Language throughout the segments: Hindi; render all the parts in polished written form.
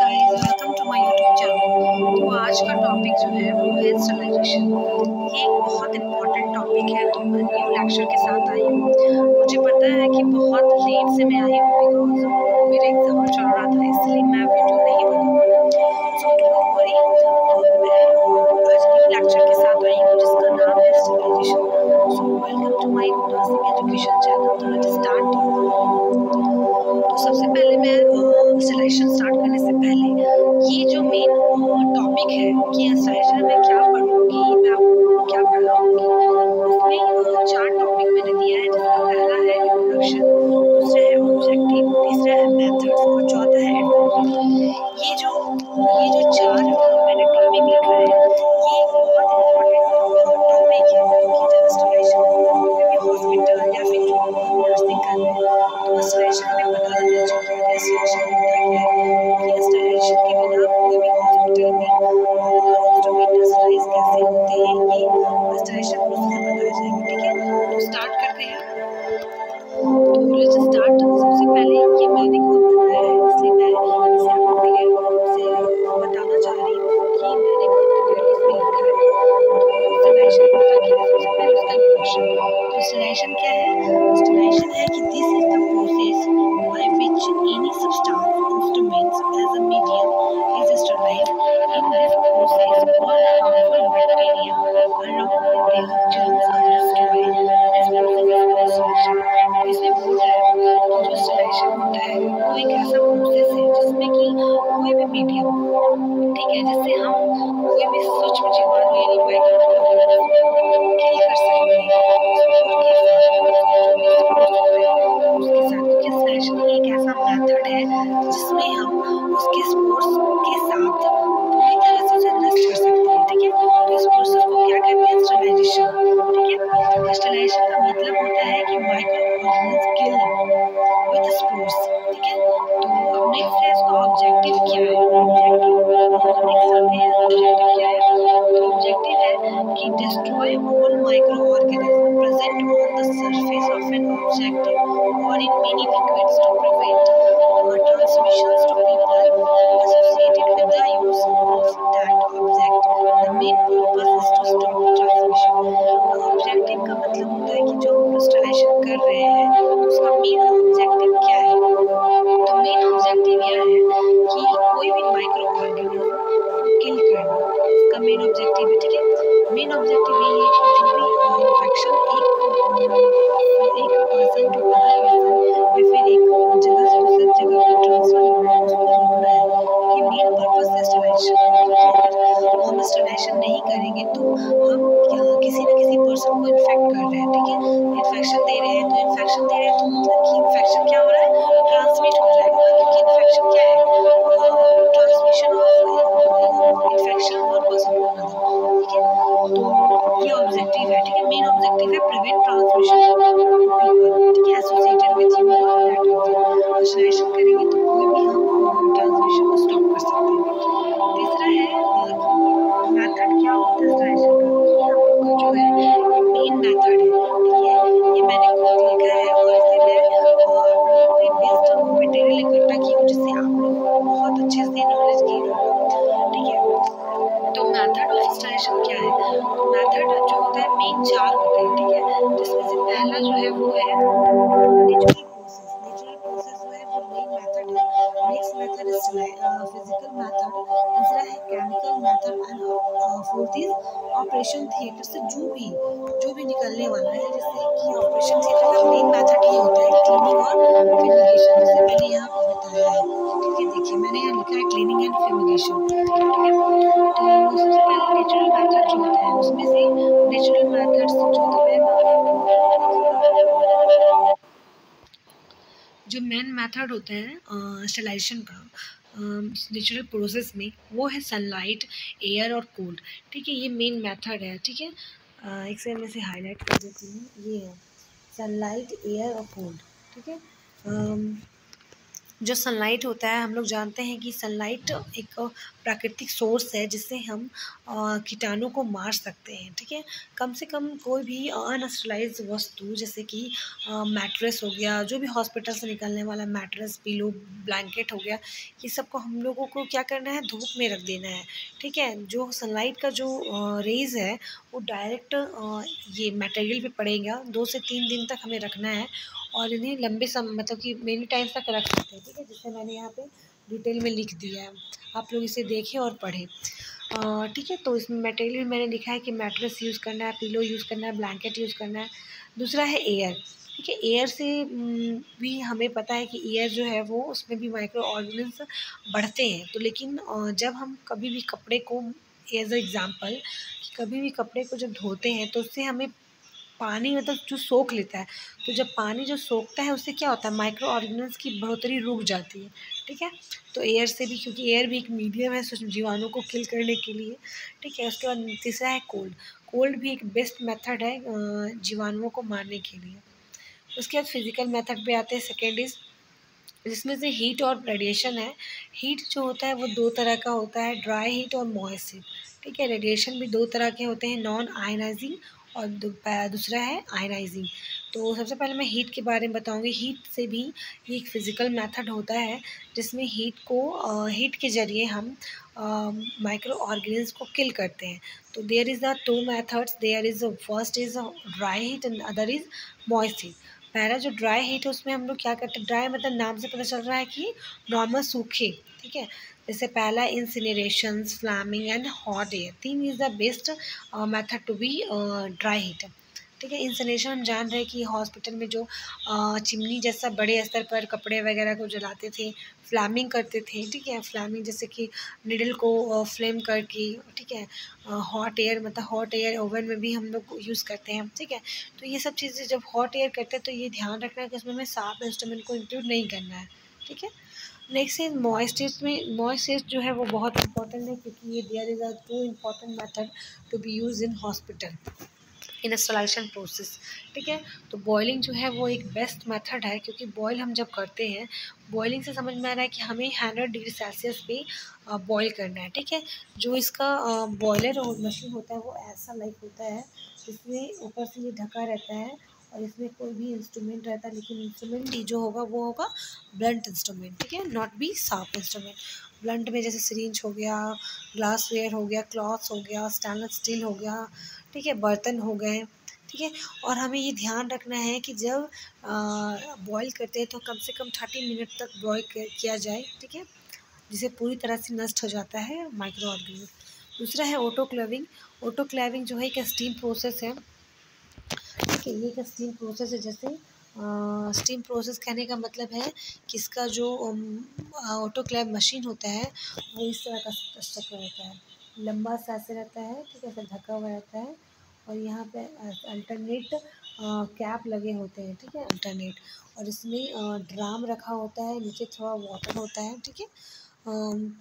Guys, welcome to my YouTube channel. तो आज का टॉपिक जो है वो है स्टरलाइजेशन। ये एक बहुत इम्पोर्टेंट टॉपिक है। तो मैं न्यू लेक्चर के साथ आई हूँ। मुझे पता है कि बहुत लेट से मैं आई हूँ बिकॉज मेरा एग्जाम चल रहा था, इसलिए मैं वीडियो नहीं बना। सो डोंट वरी, मैं आज न्यू लेक्चर के साथ आई हूँ जिसका नाम है sterilization. So welcome to my nursing education channel. तो लेट्स स्टार्ट। तो सबसे पहले मैं इंस्टॉलेशन स्टार्ट करने से पहले ये जो मेन टॉपिक है कि इंस्टॉलेशन में क्या पढ़ूंगी, मैं आपको क्या पढ़ाऊंगी, उसमें चार टॉपिक मैंने दिया है, जिसका पहला है इंट्रोडक्शन, दूसरा है ऑब्जेक्टिव, तीसरा है मेथड्स और चौथा है एडवांटेज। ये जो चार मैंने टॉपिक लिखा है, ये एक बहुत इम्पोर्टेंट टॉपिक है कि जब इंस्टॉलेशन कोई भी हॉस्पिटल या फिर जो नर्सिंग कर रहे हैं तो इंस्टॉलेशन हमें पता रहना चाहिए कि इंस्टॉलेशन होता क्या है, कि इंस्टॉलेशन के बिना कोई भी हॉस्पिटल में इंस्ट्रूमेंट इंस्टॉलाइज कैसे होते हैं, ये इंस्टॉलेशन प्रोसेस में बताया जाएगा। ठीक है, तो स्टार्ट करते हैं। तो लेट्स स्टार्ट। सबसे पहले ये मैंने खुद बनाया है, इसलिए मैं इसे आपको क्लियर से बताना चाह रही हूँ कि मैंने बहुत क्लियरली इसमें लिखा है। तो इंस्टॉलेशन होता क्या है, सबसे पहले उसका इंट्रोडक्शन। तो इंस्टॉलेशन क्या है? इंस्टॉलेशन है कि this is the process by which any substance instruments as a medium is sterilized. In this process all harmful bacteria along with their germs are destroyed. This process is called installation. तो इसमें बोल रहा है कि जो इंस्टॉलेशन होता है वो एक ऐसा प्रोसेस है जिसमें कि कोई भी मीडियम, ठीक है, जिससे हम कोई भी सूक्ष्म जीवाणु यानी माइक्रो ऑर्गेनिज्म को किल कर सकते हैं स्पोर के साथ, जो भी स्पोर्स होता है उसके साथ। क्योंकि इंस्टॉलेशन ही एक ऐसा मेथड है जिसमें हम उसके स्पोर्स के साथ पूरी तरह से उसे नष्ट कर सकते हैं। ठीक है, तो इस प्रोसेस को क्या कहते हैं? स्टरलाइजेशन। ठीक है, स्टरलाइजेशन का मतलब होता है कि micro organism kill with spores. ठीक है, तो अब नेक्स्ट है इसका ऑब्जेक्टिव क्या है। ऑब्जेक्टिव नेक्स्ट आते हैं, ऑब्जेक्टिव क्या है? तो ऑब्जेक्टिव है कि destroy all micro organism present on the surface of an objective or in many liquids to prevent transmissions to people associated with the use of that object. The main purpose is to stop transmission. तो ऑब्जेक्टिव का मतलब होता है कि जो हम इंस्टॉलेशन कर रहे हैं तो उसका मेन ऑब्जेक्टिव क्या है। तो मेन ऑब्जेक्टिव यह है कि कोई भी माइक्रो ऑर्गेनिज्म को किल करना, इसका मेन ऑब्जेक्टिव है। ठीक है, मेन ऑब्जेक्टिव यही है कि जो भी इन्फेक्शन एक पर्सन टू अदर पर्सन या फिर एक जगह से दूसरी जगह को ट्रांसफर हो रहा है उसको रोकना है। ये मेन पर्पस है स्टरलाइजेशन का। क्योंकि अगर हम स्टरलाइजेशन नहीं करेंगे तो हम किसी न किसी पर्सन को इन्फेक्ट कर रहे हैं। ठीक है, इन्फेक्शन दे रहे हैं, तो इन्फेक्शन दे रहे हैं तो मतलब कि इन्फेक्शन क्या हो रहा है? ट्रांसमिट हो जाएगा। क्योंकि इन्फेक्शन क्या है? Transmission of infection one person to another. ठीक है, तो ये ऑब्जेक्टिव है। ठीक है, मेन ऑब्जेक्टिव है प्रिवेंट ट्रांसमिशन टू पीपल, ठीक है, associated with use of that object. Sterilization करेंगे तो कोई भी हम ट्रांसमिशन को स्टॉप कर सकते हैं। तीसरा है मेथड क्या होता है इंस्टॉलेशन का। ये हम लोग का जो है मेन मेथड है। ठीक है, ये मैंने खुद लिखा है और इसे मैं आप लोगों पे बेस्ड मटेरियल इकट्ठा की हूँ जिससे आप लोगों को बहुत अच्छे से नॉलेज गेन होगा। ठीक है, तो मेथड ऑफ इंस्टॉलेशन क्या है? तो मेथड जो होता है मेन चार होते हैं। ठीक है, जिसमें से पहला जो है वो है नेचुरल प्रोसेस। नेचुरल प्रोसेस जो है वो मेन मेथड है। Next method is physical method, तीसरा है chemical method and fourth is operation theatre से जो भी निकलने वाला है। जैसे कि ऑपरेशन थिएटर का मेन मेथड ये होता है क्लीनिंग और फ्यूमिगेशन, जैसे मैंने यहाँ पे बताया है। ठीक है, देखिए मैंने यहाँ लिखा है क्लीनिंग एंड फ्यूमिगेशन। ठीक है, तो सबसे पहले नेचुरल मेथड जो होता है उसमें से नेचुरल मेथड्स जो मेन मेथड होता है स्टरलाइजेशन का नेचुरल प्रोसेस में, वो है सनलाइट, एयर और कोल्ड। ठीक है, ये मेन मेथड है। ठीक है, एक से मैं इसे हाईलाइट कर देती हूँ। ये है सनलाइट, एयर और कोल्ड। ठीक है, जो सनलाइट होता है, हम लोग जानते हैं कि सनलाइट एक प्राकृतिक सोर्स है जिससे हम कीटाणु को मार सकते हैं, ठीक है। कम से कम कोई भी अनस्टरलाइज वस्तु जैसे कि मैट्रेस हो गया, जो भी हॉस्पिटल से निकलने वाला मैट्रेस, पिलो, ब्लैंकेट हो गया, ये सब को हम लोगों को क्या करना है, धूप में रख देना है, ठीक है। जो सनलाइट का जो रेज़ है वो डायरेक्ट ये मटेरियल पे पड़ेगा, 2 से 3 दिन तक हमें रखना है और इन्हें लंबे मतलब कि मेनी टाइम तक रख सकते हैं, ठीक है। जिससे मैंने यहाँ पे डिटेल में लिख दिया है, आप लोग इसे देखें और पढ़ें, ठीक है। तो इसमें मटेरियल मैंने लिखा है कि मैट्रेस यूज़ करना है, पिलो यूज़ करना है, ब्लैंकेट यूज़ करना है। दूसरा है एयर, ठीक है। एयर से भी हमें पता है कि एयर जो है वो उसमें भी माइक्रो ऑर्गेनिज्म बढ़ते हैं। तो लेकिन जब हम कभी भी कपड़े को एज अ एग्ज़ाम्पल, कभी भी कपड़े को जब धोते हैं तो उससे हमें पानी मतलब जो सोख लेता है, तो जब पानी जो सोखता है उससे क्या होता है, माइक्रो ऑर्गेनिज्म की बढ़ोतरी रुक जाती है, ठीक है। तो एयर से भी, क्योंकि एयर भी एक मीडियम है सूक्ष्म जीवाणु को किल करने के लिए, ठीक है। उसके बाद तीसरा है कोल्ड। कोल्ड भी एक बेस्ट मेथड है जीवाणुओं को मारने के लिए। उसके बाद फिजिकल मेथड पे आते हैं, सेकेंड इज जिसमें से हीट और रेडिएशन है। हीट जो होता है वो दो तरह का होता है, ड्राई हीट और मॉइस्ट हीट, ठीक है। रेडिएशन भी दो तरह के होते हैं, नॉन आयनाइजिंग और दूसरा है आयनाइजिंग। तो सबसे पहले मैं हीट के बारे में बताऊंगी। हीट से भी ये एक फिज़िकल मेथड होता है जिसमें हीट के ज़रिए हम माइक्रो ऑर्गेनिज्म को किल करते हैं। तो there is the two methods, there is first is dry heat and other is moist heat. पहला जो ड्राई हीट है उसमें हम लोग क्या करते हैं, ड्राई मतलब नाम से पता चल रहा है कि नॉर्मल सूखे, ठीक है। जैसे पहला incinerations, flaming and hot air, तीन is the best method to be dry heat, ठीक है। इंसिनरेशन हम जान रहे हैं कि हॉस्पिटल में जो चिमनी जैसा बड़े स्तर पर कपड़े वगैरह को जलाते थे, फ्लैमिंग करते थे, ठीक है। फ्लैमिंग जैसे कि निडल को फ्लेम करके, ठीक है। हॉट एयर मतलब हॉट एयर ओवन में भी हम लोग यूज़ करते हैं, ठीक है। तो ये सब चीज़ें जब हॉट एयर करते हैं तो ये ध्यान रखना है कि उसमें हमें साफ इंस्ट्रूमेंट को इंक्लूड नहीं करना है, ठीक है। Next is moist heat. में मॉइस्ट हीट जो है वो बहुत इंपॉर्टेंट है क्योंकि ये there is a two important method to be use in hospital in sterilization process, ठीक है। तो बॉयलिंग जो है वो एक बेस्ट मेथड है क्योंकि बॉयल हम जब करते हैं, बॉयलिंग से समझ में आ रहा है कि हमें 100 डिग्री सेल्सियस पे बॉयल करना है, ठीक है। जो इसका बॉयलर और मशीन होता है वो ऐसा लाइक होता है, इसमें ऊपर से ये ढका रहता है और इसमें कोई भी इंस्ट्रूमेंट रहता है, लेकिन इंस्ट्रूमेंट ही जो होगा वो होगा ब्लंट इंस्ट्रूमेंट, ठीक है, not be sharp instrument. Blunt में जैसे सिरिंज हो गया, ग्लास वेयर हो गया, क्लॉथ्स हो गया, स्टेनलेस स्टील हो गया, ठीक है, बर्तन हो गए, ठीक है। और हमें ये ध्यान रखना है कि जब बॉईल करते हैं तो कम से कम 30 मिनट तक बॉईल किया जाए, ठीक है, जिसे पूरी तरह से नष्ट हो जाता है माइक्रो ऑर्गेनिज्म। दूसरा है ऑटोक्लेविंग। ऑटोक्लेविंग जो है एक स्टीम प्रोसेस है, ठीक है। ये एक स्टीम प्रोसेस है, जैसे स्टीम प्रोसेस कहने का मतलब है कि इसका जो ऑटोक्लेव मशीन होता है वो इस तरह का स्ट्रक्चर रहता है, लंबा सा ऐसे रहता है, ठीक है, ऐसे ढका हुआ रहता है और यहाँ पे अल्टरनेट कैप लगे होते हैं, ठीक है, अल्टरनेट। और इसमें ड्राम रखा होता है, नीचे थोड़ा वाटर होता है, ठीक है। अम,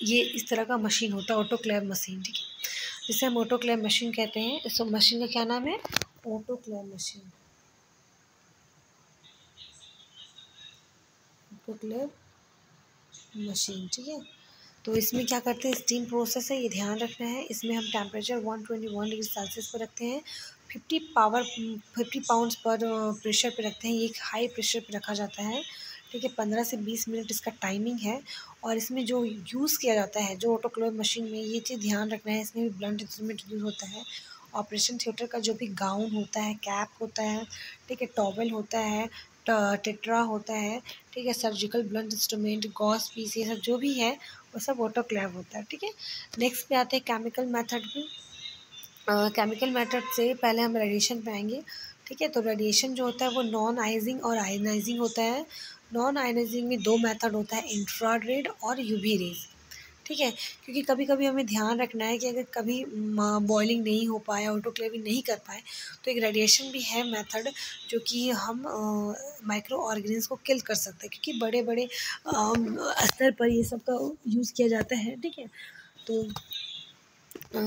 ये इस तरह का मशीन होता है ऑटोक्लेव मशीन, ठीक है, जिसे हम ऑटोक्लेव मशीन कहते हैं। इस मशीन का क्या नाम है, ऑटोक्लेव मशीन, ऑटोक्लेव मशीन, ठीक है। तो इसमें क्या करते हैं, स्टीम प्रोसेस है, ये ध्यान रखना है। इसमें हम टेम्परेचर 121 डिग्री सेल्सियस पर रखते हैं, 50 पाउंड्स पर प्रेशर पे रखते हैं, ये एक हाई प्रेशर पे रखा जाता है, ठीक है। 15 से 20 मिनट इसका टाइमिंग है। और इसमें जो यूज़ किया जाता है, जो ऑटोक्लेव मशीन में, ये चीज़ ध्यान रखना है, इसमें भी ब्लंट इंस्ट्रूमेंट यूज़ होता है। ऑपरेशन थिएटर का जो भी गाउन होता है, कैप होता है, ठीक है, टॉवेल होता है, टेट्रा होता है, ठीक है, surgical blunt instrument, gauze piece, ये सब जो भी है वो सब ऑटोक्लेव होता है, ठीक है। नेक्स्ट पे आते हैं केमिकल मेथड पे। केमिकल मेथड से पहले हम रेडिएशन पे आएंगे, ठीक है। तो रेडिएशन जो होता है वो नॉन आइजिंग और आयनाइजिंग होता है। नॉन आयनाइजिंग में दो मेथड होता है, इंफ्रारेड और यूवी रेज, ठीक है। क्योंकि कभी कभी हमें ध्यान रखना है कि अगर कभी बॉइलिंग नहीं हो पाया, ऑटोक्लेविंग नहीं कर पाए, तो एक रेडिएशन भी है मेथड जो कि हम माइक्रो ऑर्गेनिज्म को किल कर सकते हैं, क्योंकि बड़े बड़े स्तर पर ये सब का यूज़ किया जाता है, ठीक है। तो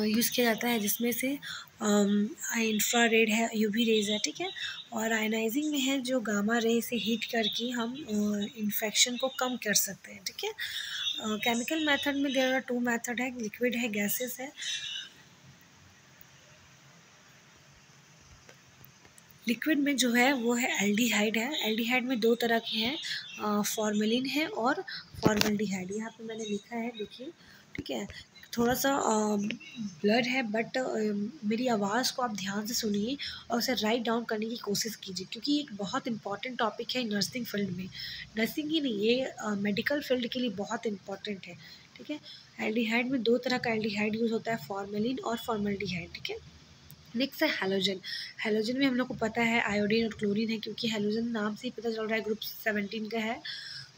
यूज़ किया जाता है जिसमें से इंफ्रारेड है, यूवी रेज है, ठीक है। और आयनाइजिंग में है जो गामा रे से हीट करके हम इन्फेक्शन को कम कर सकते हैं, ठीक है। केमिकल मेथड में देयर आर 2 मेथड है, लिक्विड है, गैसेस है। लिक्विड में जो है वो है एल्डिहाइड है। एल्डिहाइड में 2 तरह के हैं, फॉर्मेलिन है और फॉर्मल्डिहाइड। यहाँ पे मैंने लिखा है, देखिए, ठीक है। थोड़ा सा ब्लर है, बट मेरी आवाज़ को आप ध्यान से सुनिए और उसे राइट डाउन करने की कोशिश कीजिए, क्योंकि एक बहुत इंपॉर्टेंट टॉपिक है नर्सिंग फील्ड में। नर्सिंग ही नहीं, ये मेडिकल फील्ड के लिए बहुत इंपॉर्टेंट है, ठीक है। एल्डिहाइड में 2 तरह का एल्डिहाइड यूज़ होता है, फॉर्मेलिन और फॉर्मल्डिहाइड, ठीक है। नेक्स्ट है हैलोजन। हैलोजन में हम लोग को पता है आयोडीन और क्लोरीन है, क्योंकि हैलोजन नाम से ही पता चल रहा है ग्रुप 17 का है।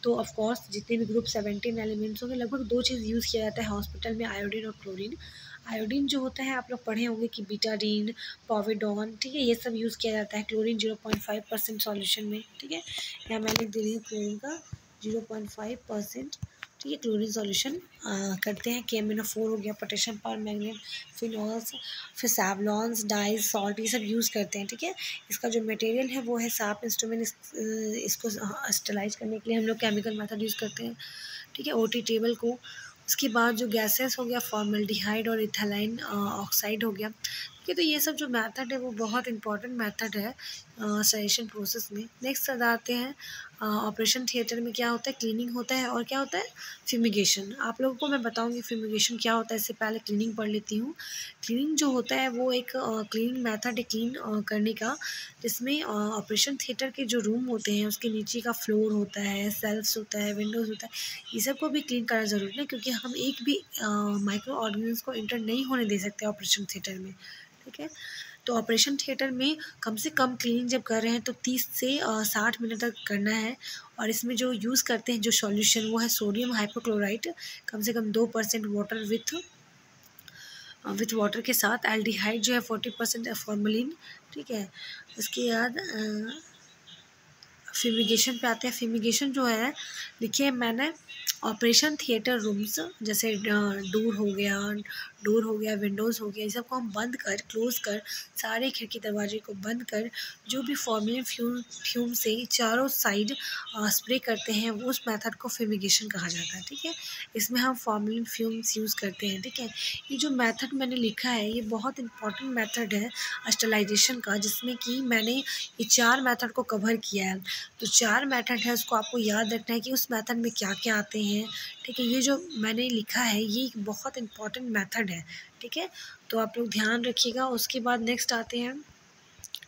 तो ऑफ कोर्स जितने भी ग्रुप 17 एलिमेंट्स होंगे, लगभग 2 चीज़ यूज़ किया जाता है हॉस्पिटल में, आयोडीन और क्लोरीन। आयोडीन जो होता है आप लोग पढ़े होंगे कि बीटाडीन, पॉविडॉन, ठीक है, ये सब यूज़ किया जाता है। क्लोरीन 0.5% सॉल्यूशन में, ठीक है। यहाँ मैं लिख दे रही हूँ क्लोरीन का 0.5%, ठीक है, क्लोरीन सॉल्यूशन करते हैं। KMnO4 हो गया, पोटेशियम पर मैग्नेट, फिनॉल्स, फिर सैवलॉन्स, डाइज, सॉल्ट, ये सब यूज़ करते हैं, ठीक है। इसका जो मटेरियल है वो है साप इंस्ट्रूमेंट। इसको स्टरलाइज करने के लिए हम लोग केमिकल मेथड यूज़ करते हैं, ठीक है, OT टेबल को। उसके बाद जो गैसेस हो गया, फॉर्मल्डिहाइड और इथाइल ऑक्साइड हो गया, ठीक है। तो ये सब जो मेथड है वो बहुत इंपॉर्टेंट मेथड है सजेशन प्रोसेस में। नेक्स्ट आते हैं ऑपरेशन थिएटर में क्या होता है, क्लीनिंग होता है और क्या होता है, फ्यूमिगेशन। आप लोगों को मैं बताऊंगी फ्यूमिगेशन क्या होता है, इससे पहले क्लीनिंग पढ़ लेती हूँ। क्लीनिंग जो होता है वो एक क्लीनिंग मेथड है क्लीन करने का, जिसमें ऑपरेशन थिएटर के जो रूम होते हैं उसके नीचे का फ्लोर होता है, सेल्फ्स होता है, विंडोज़ होता है, ये सब को भी क्लीन करना ज़रूरी है, क्योंकि हम एक भी माइक्रो ऑर्गेनिज्म को इंटर नहीं होने दे सकते ऑपरेशन थिएटर में, ठीक है। तो ऑपरेशन थिएटर में कम से कम क्लीनिंग जब कर रहे हैं तो 30 से 60 मिनट तक करना है। और इसमें जो यूज़ करते हैं जो सॉल्यूशन वो है सोडियम हाइपोक्लोराइट, कम से कम 2% वाटर विथ वाटर के साथ। एल्डिहाइड जो है 40% फॉर्मेलिन, ठीक है। उसके बाद फ्यूमिगेशन पे आते हैं। फ्यूमिगेशन जो है, देखिए मैंने ऑपरेशन थिएटर रूम्स जैसे डोर हो गया, विंडोज़ हो गया, ये सब को हम बंद कर, क्लोज़ कर, सारे खिड़की दरवाजे को बंद कर, जो भी फॉर्मेलिन फ्यूम से चारों साइड स्प्रे करते हैं, वो उस मेथड को फ्यूमिगेशन कहा जाता है, ठीक है। इसमें हम फॉर्मेलिन फ्यूम्स यूज़ करते हैं, ठीक है। ये जो मेथड मैंने लिखा है ये बहुत इंपॉर्टेंट मेथड है स्टरलाइजेशन का, जिसमें कि मैंने ये 4 मेथड को कवर किया है। तो 4 मेथड है, उसको आपको याद रखना है कि उस मेथड में क्या क्या आते हैं, ठीक है। ये जो मैंने लिखा है ये एक बहुत इंपॉर्टेंट मेथड है, ठीक है। तो आप लोग ध्यान रखिएगा। उसके बाद नेक्स्ट आते हैं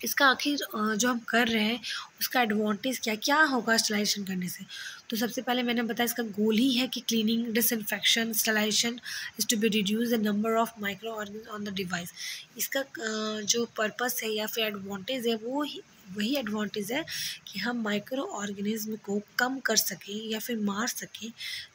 इसका आखिर जो हम कर रहे हैं उसका एडवांटेज क्या क्या होगा स्टरलाइजेशन करने से। तो सबसे पहले मैंने बताया इसका गोल ही है कि cleaning, disinfection, sterilization is to be reduce the number of micro organism on the device. इसका जो पर्पस है या फिर एडवांटेज है वो वही एडवांटेज है कि हम माइक्रो ऑर्गेनिज्म को कम कर सकें या फिर मार सकें,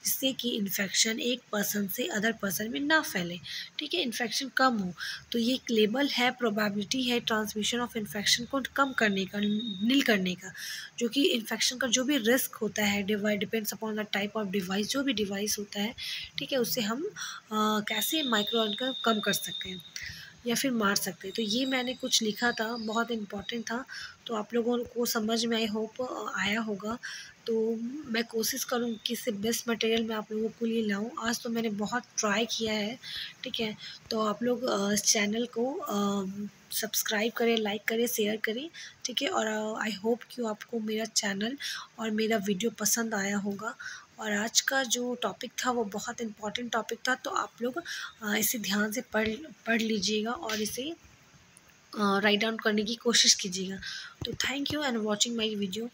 जिससे कि इन्फेक्शन एक पर्सन से अदर पर्सन में ना फैले, ठीक है, इन्फेक्शन कम हो। तो ये एक लेबल है, प्रोबेबिलिटी है ट्रांसमिशन ऑफ इन्फेक्शन को कम करने का, नील करने का, जो कि इन्फेक्शन का जो भी रिस्क होता है depends upon the type of device, जो भी डिवाइस होता है, ठीक है, उससे हम कैसे माइक्रो ऑर्गेनिज्म कम कर सकते हैं या फिर मार सकते हैं। तो ये मैंने कुछ लिखा था, बहुत इम्पोर्टेंट था, तो आप लोगों को समझ में आई होप आया होगा। तो मैं कोशिश करूँ कि इससे बेस्ट मटेरियल मैं आप लोगों के लिए लाऊँ। आज तो मैंने बहुत ट्राई किया है, ठीक है। तो आप लोग इस चैनल को सब्सक्राइब करें, लाइक करें, शेयर करें, ठीक है। और आई होप कि आपको मेरा चैनल और मेरा वीडियो पसंद आया होगा। और आज का जो टॉपिक था वो बहुत इम्पॉर्टेंट टॉपिक था, तो आप लोग इसे ध्यान से पढ़ लीजिएगा और इसे राइट डाउन करने की कोशिश कीजिएगा। तो thank you and watching my video.